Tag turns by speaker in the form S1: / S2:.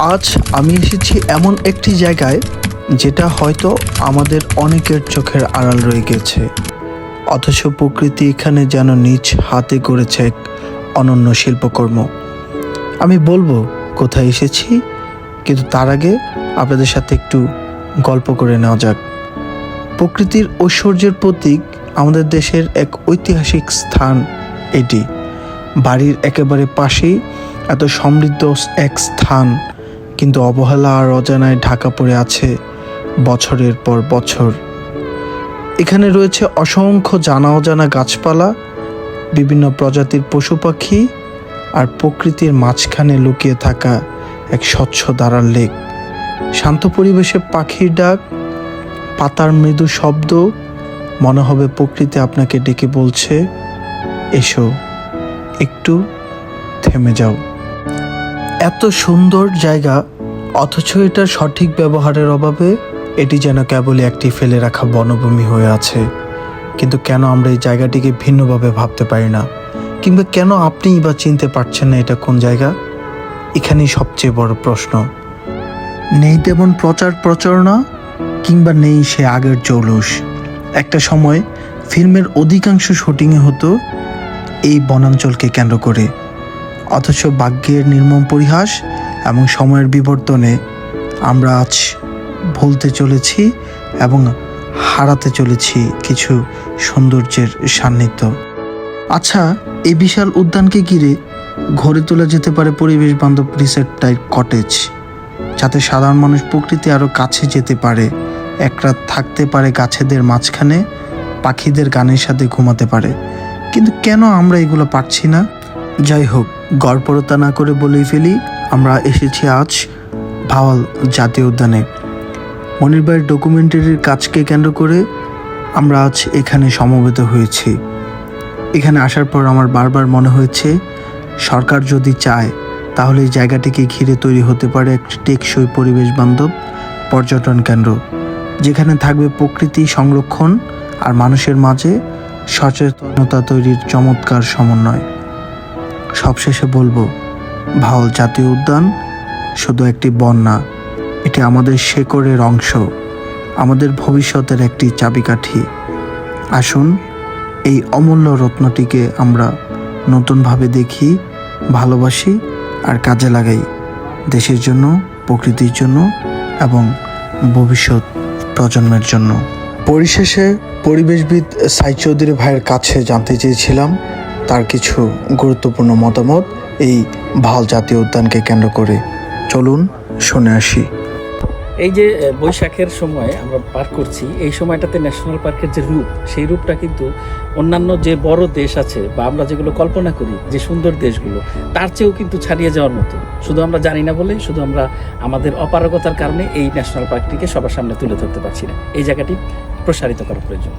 S1: আজ আমি এসেছি এমন একটি জায়গায় যেটা হয়তো আমাদের অনেকের চোখের আড়াল রয়ে গেছে, অথচ প্রকৃতি এখানে যেন নিজ হাতে গড়েছে এক অনন্য শিল্পকর্ম। আমি বলবো কোথায় এসেছি, কিন্তু তার আগে আপনাদের সাথে একটু গল্প করে নেওয়া যাক। প্রকৃতির ঐশ্বর্যের প্রতীক আমাদের দেশের এক ঐতিহাসিক স্থান এটি। বাড়ির একেবারে পাশেই এত সমৃদ্ধ এক স্থান, কিন্তু অবহেলা আর অজানায় ঢাকা পড়ে আছে বছরের পর বছর। এখানে রয়েছে অসংখ্য জানা অজানা গাছপালা, বিভিন্ন প্রজাতির পশু পাখি, আর প্রকৃতির মাঝখানে লুকিয়ে থাকা এক স্বচ্ছ ধারার লেক। শান্ত পরিবেশে পাখির ডাক, পাতার মৃদু শব্দ, মনে হবে প্রকৃতি আপনাকে ডেকে বলছে, এসো, একটু থেমে যাও। এত সুন্দর জায়গা, অথচ এটার সঠিক ব্যবহারের অভাবে এটি যেন কেবলই একটি ফেলে রাখা বনভূমি হয়ে আছে। কিন্তু কেন আমরা এই জায়গাটিকে ভিন্নভাবে ভাবতে পারি না, কিংবা কেন আপনিই বা চিনতে পারছেন না এটা কোন জায়গা? এখানেই সবচেয়ে বড় প্রশ্ন। নেই তেমন প্রচার প্রচারণা, কিংবা নেই সে আগের জৌলুস। একটা সময় ফিল্মের অধিকাংশ শুটিংয়ে হতো এই বনাঞ্চলকে কেন্দ্র করে, অথচ ভাগ্যের নির্মম পরিহাস এবং সময়ের বিবর্তনে আমরা আজ ভুলতে চলেছি এবং হারাতে চলেছি কিছু সৌন্দর্যের সান্নিধ্য। আচ্ছা, এই বিশাল উদ্যানকে ঘিরে গড়ে তোলা যেতে পারে পরিবেশ বান্ধব রিসোর্ট টাইপ কটেজ, যাতে সাধারণ মানুষ প্রকৃতি আরও কাছে যেতে পারে, এক রাত থাকতে পারে গাছেদের মাঝখানে, পাখিদের গানের সাথে ঘুমাতে পারে। কিন্তু কেন আমরা এগুলো পারছি না? যাই হোক, গড়পড়তা না করে বলেই ফেলি, আমরা এসেছি আজ ভাওয়াল জাতীয় উদ্যানে। মনির ভাইয়ের ডকুমেন্টারির কাজকে কেন্দ্র করে আমরা আজ এখানে সমবেত হয়েছি। এখানে আসার পর আমার বারবার মনে হয়েছে, সরকার যদি চায় তাহলে এই জায়গাটিকে ঘিরে তৈরি হতে পারে একটি টেকসই পরিবেশ বান্ধব পর্যটন কেন্দ্র, যেখানে থাকবে প্রকৃতি সংরক্ষণ আর মানুষের মাঝে সচেতনতা তৈরির চমৎকার সমন্বয়। সবশেষে বলবো, ভাওয়াল জাতীয় উদ্যান শুধু একটি বন না, এটি আমাদের শেকড়ের অংশ, আমাদের ভবিষ্যতের একটি চাবিকাঠি। আসুন এই অমূল্য রত্নটিকে আমরা নতুনভাবে দেখি, ভালোবাসি আর কাজে লাগাই, দেশের জন্য, প্রকৃতির জন্য এবং ভবিষ্যৎ প্রজন্মের জন্য। পরিশেষে পরিবেশবিদ সাইদ চৌধুরী ভাইয়ের কাছে জানতে চেয়েছিলাম তার কিছু গুরুত্বপূর্ণ মতামত এই ভাওয়াল জাতীয় উদ্যানকে কেন্দ্র করে। চলুন শুনে আসি।
S2: এই যে বৈশাখের সময় আমরা পার করছি, এই সময়টাতে ন্যাশনাল পার্কের যে রূপ, সেই রূপটা কিন্তু অন্যান্য যে বড় দেশ আছে বা আমরা যেগুলো কল্পনা করি যে সুন্দর দেশগুলো, তার চেয়েও কিন্তু ছাড়িয়ে যাওয়ার মতো। শুধু আমরা জানি না বলে, শুধু আমরা আমাদের অপারগতার কারণে এই ন্যাশনাল পার্কটিকে সবার সামনে তুলে ধরতে পারছি না। এই জায়গাটি প্রসারিত করা প্রয়োজন।